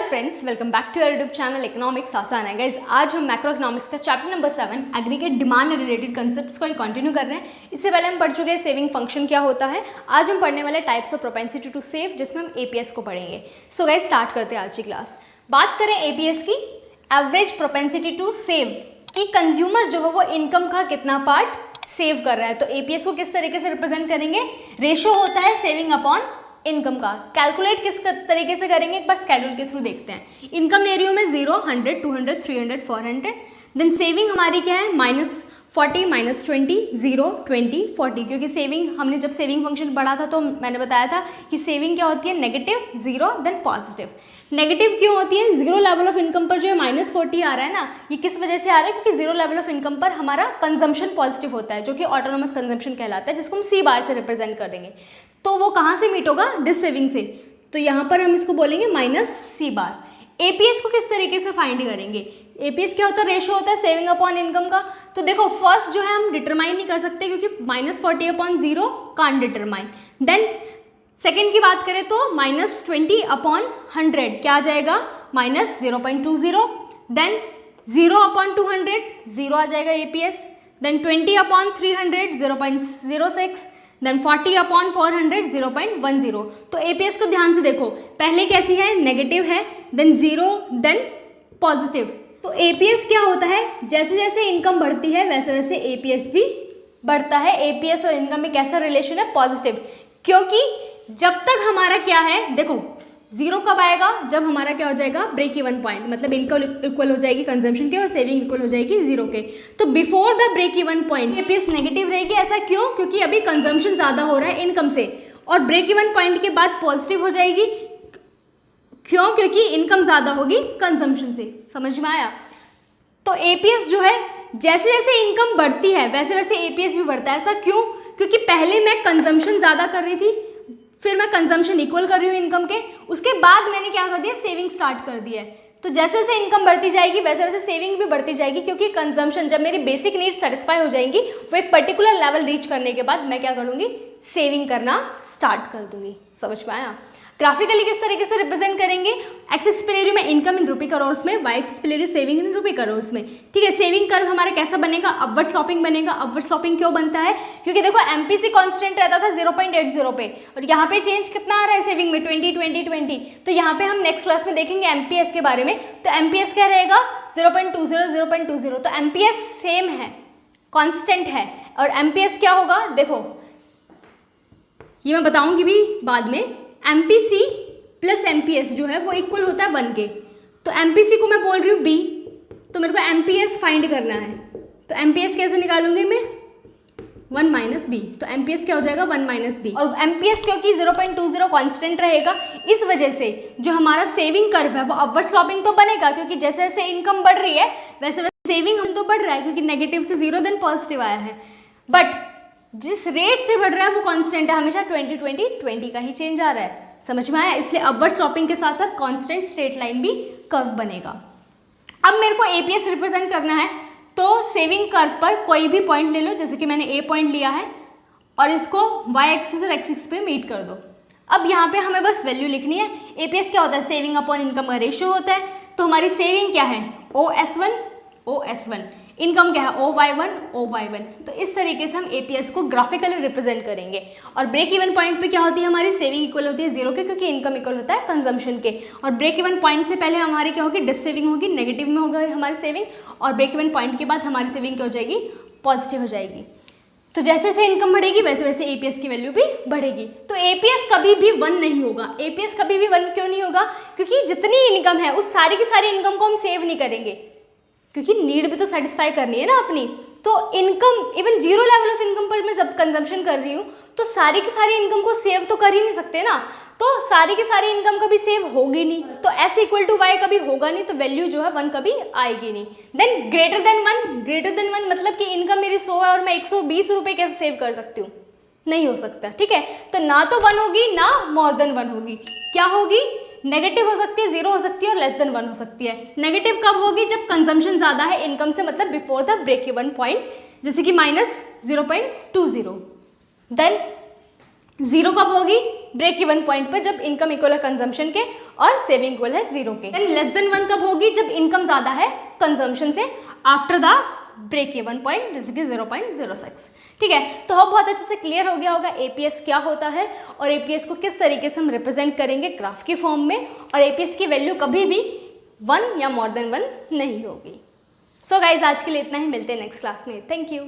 Friends, welcome back to YouTube channel economics आसान है। Guys, आज हम मैक्रो इकोनॉमिक्स का chapter number 7 aggregate demand related concepts को कंटिन्यू कर रहे हैं। इससे पहले हम पढ़ चुके हैं सेविंग फंक्शन क्या होता है। आज हम पढ़ने वाले types of propensity to save, जिसमें हम एपीएस को पढ़ेंगे। सो गाइज, स्टार्ट करते हैं आज की क्लास। बात करें एपीएस की, एवरेज प्रोपेंसिटी टू सेव, कि कंज्यूमर जो है वो इनकम का कितना पार्ट सेव कर रहा है। तो एपीएस को किस तरीके से रिप्रेजेंट करेंगे? रेशियो होता है सेविंग अपॉन इनकम का। कैलकुलेट किस तरीके से करेंगे, एक बार स्केड्यूल के थ्रू देखते हैं। इनकम ले रही हूँ मैं 0, 100, 200, 300, 400। देन सेविंग हमारी क्या है? -40, -20, 0, 20, 40। क्योंकि सेविंग, हमने जब सेविंग फंक्शन पढ़ा था तो मैंने बताया था कि सेविंग क्या होती है? Negative, 0, then positive. नेगेटिव क्यों होती है? जीरो लेवल ऑफ इनकम पर जो है -40 आ रहा है ना, ये किस वजह से आ रहा है? क्योंकि जीरो लेवल ऑफ इनकम पर हमारा कंजम्पशन पॉजिटिव होता है, जो कि ऑटोनोमस कंजम्पशन कहलाता है, जिसको हम सी बार से रिप्रेजेंट करेंगे। तो वो कहाँ से मीट होगा? डिस सेविंग से। तो यहाँ पर हम इसको बोलेंगे -C बार। एपीएस को किस तरीके से फाइंड करेंगे? एपीएस क्या होता है? रेशो होता है सेविंग अपॉन इनकम का। तो देखो, फर्स्ट जो है हम डिटरमाइन नहीं कर सकते, क्योंकि -40 upon 0 can't determine. Then second की बात करें तो -20 अपॉन 100 क्या आ जाएगा? -0.20। देन 0 अपॉन 200 0 आ जाएगा APS. Then 20 upon 300 0.06। Then 40 upon 400 0.10। तो एपीएस को ध्यान से देखो, पहले कैसी है? नेगेटिव है, देन 0, देन पॉजिटिव। तो एपीएस क्या होता है? जैसे जैसे इनकम बढ़ती है वैसे वैसे एपीएस भी बढ़ता है। एपीएस और इनकम में कैसा रिलेशन है? पॉजिटिव। क्योंकि जब तक हमारा क्या है, देखो, जीरो कब आएगा? जब हमारा क्या हो जाएगा? ब्रेक इवन पॉइंट, मतलब इनकम इक्वल हो जाएगी कंजम्पशन के और सेविंग इक्वल हो जाएगी 0 के। तो before the break even point APS negative रहेगी। ऐसा क्यों? क्योंकि अभी कंजम्पशन ज़्यादा हो रहा है इनकम से, और ब्रेक इवन पॉइंट के बाद पॉजिटिव हो जाएगी। क्यों? क्योंकि इनकम ज़्यादा होगी कंजम्पशन से। समझ में आया? तो एपीएस जो है, जैसे जैसे इनकम बढ़ती है वैसे वैसे एपीएस भी बढ़ता है। ऐसा क्यों? क्योंकि पहले मैं कंजम्पशन ज़्यादा कर रही थी, फिर मैं कंजम्पशन इक्वल कर रही हूँ इनकम के, उसके बाद मैंने क्या कर दिया? सेविंग स्टार्ट कर दिया है। तो जैसे जैसे इनकम बढ़ती जाएगी वैसे वैसे सेविंग भी बढ़ती जाएगी, क्योंकि कंजम्पशन, जब मेरी बेसिक नीड्स सेटिस्फाई हो जाएंगी, वो एक पर्टिकुलर लेवल रीच करने के बाद मैं क्या करूँगी? सेविंग करना स्टार्ट कर दूँगी। समझ में आया? ग्राफिकली किस तरीके से रिप्रेजेंट करेंगे? एक्स एक्स पे ले रही हूँ मैं इनकम इन रुपी करोर्स में, वाई एक्स पे ले रही हूँ सेविंग इन रुपी करोर्स में। ठीक है, सेविंग कर्व हमारा कैसा बनेगा? अपवर्ड स्लॉपिंग बनेगा। अपवर्ड स्लॉपिंग क्यों बनता है? क्योंकि देखो, एमपीसी कांस्टेंट रहता था 0.80 पे, और यहाँ पे चेंज कितना आ रहा है सेविंग में? 20। तो यहाँ पे हम नेक्स्ट क्लास में देखेंगे एमपीएस के बारे में। तो एमपीएस क्या रहेगा? 0.20। तो एमपीएस सेम है, कॉन्स्टेंट है। और एमपीएस क्या होगा? देखो, ये मैं बताऊंगी भी बाद में। एमपीसी प्लस एमपीएस जो है वो इक्वल होता है 1 के। तो एमपीसी को मैं बोल रही हूँ बी, तो मेरे को एमपीएस फाइंड करना है। तो एमपीएस कैसे निकालूंगी मैं? 1 - बी। तो एमपीएस क्या हो जाएगा? 1 - बी। और एमपीएस क्योंकि 0.20 कांस्टेंट रहेगा, इस वजह से जो हमारा सेविंग कर्व है वो अपवर्ड स्लॉपिंग तो बनेगा, क्योंकि जैसे जैसे इनकम बढ़ रही है वैसे वैसे सेविंग हम तो बढ़ रहा है, क्योंकि नेगेटिव से 0 देन पॉजिटिव आया है। बट जिस रेट से बढ़ रहा है वो कांस्टेंट है, हमेशा 20 का ही चेंज आ रहा है। समझ में आया? इसलिए अपवर्ड स्लॉपिंग के साथ साथ कांस्टेंट स्ट्रेट लाइन भी कर्व बनेगा। अब मेरे को एपीएस रिप्रेजेंट करना है, तो सेविंग कर्व पर कोई भी पॉइंट ले लो, जैसे कि मैंने ए पॉइंट लिया है, और इसको वाई एक्सिस और एक्स एक्सिस पे मीट कर दो। अब यहाँ पे हमें बस वैल्यू लिखनी है। एपीएस क्या होता है? सेविंग अपॉन इनकम का रेशियो होता है। तो हमारी सेविंग क्या है? OS1। इनकम क्या है? OY1। तो इस तरीके से हम एपीएस को ग्राफिकली रिप्रेजेंट करेंगे। और ब्रेक इवन पॉइंट पे क्या होती है? हमारी सेविंग इक्वल होती है 0 के, क्योंकि इनकम इक्वल होता है कंजम्पशन के। और ब्रेक इवन पॉइंट से पहले हमारी क्या होगी? डिस सेविंग होगी, नेगेटिव में होगा हमारी सेविंग, और ब्रेक इवन पॉइंट के बाद हमारी सेविंग क्या हो जाएगी? पॉजिटिव हो जाएगी। तो जैसे जैसे इनकम बढ़ेगी वैसे वैसे एपीएस की वैल्यू भी बढ़ेगी। तो एपीएस कभी भी 1 नहीं होगा। एपीएस कभी भी 1 क्यों नहीं होगा? क्योंकि जितनी इनकम है उस सारी की सारी इनकम को हम सेव नहीं करेंगे, क्योंकि नीड भी तो सेटिस्फाई करनी है ना अपनी। तो income, even 0 level of income पर मैं जब कंजम्पशन कर रही हूँ तो सारी की सारी इनकम को सेव तो कर ही नहीं सकते ना। तो सारी की सारी इनकम कभी सेव होगी नहीं, तो S = Y कभी होगा नहीं, तो वैल्यू जो है 1 कभी आएगी नहीं। देन ग्रेटर देन 1 मतलब कि इनकम मेरी 100 है और मैं 120 रुपये कैसे सेव कर सकती हूँ? नहीं हो सकता। ठीक है, तो ना तो 1 होगी ना मोर देन 1 होगी। क्या होगी? नेगेटिव हो सकती है, 0 हो सकती है, और लेस देन 1 हो सकती है। नेगेटिव कब होगी? जब कंजम्पशन ज़्यादा है इनकम से, मतलब before the break even point, जैसे कि -0.20। देन 0 कब होगी? ब्रेक इवन पॉइंट पर, जब इनकम इक्वल है कंजम्पशन के और सेविंग इक्वल है 0 के। देन लेस देन 1 कब होगी? जब इनकम ज़्यादा है कंजम्पशन से after the break even point जैसे कि 0.06। ठीक है, तो अब बहुत अच्छे से क्लियर हो गया होगा एपीएस क्या होता है और एपीएस को किस तरीके से हम रिप्रेजेंट करेंगे ग्राफ के फॉर्म में, और एपीएस की वैल्यू कभी भी 1 या मोर देन 1 नहीं होगी। सो गाइज आज के लिए इतना ही, मिलते हैं नेक्स्ट क्लास में। Thank you.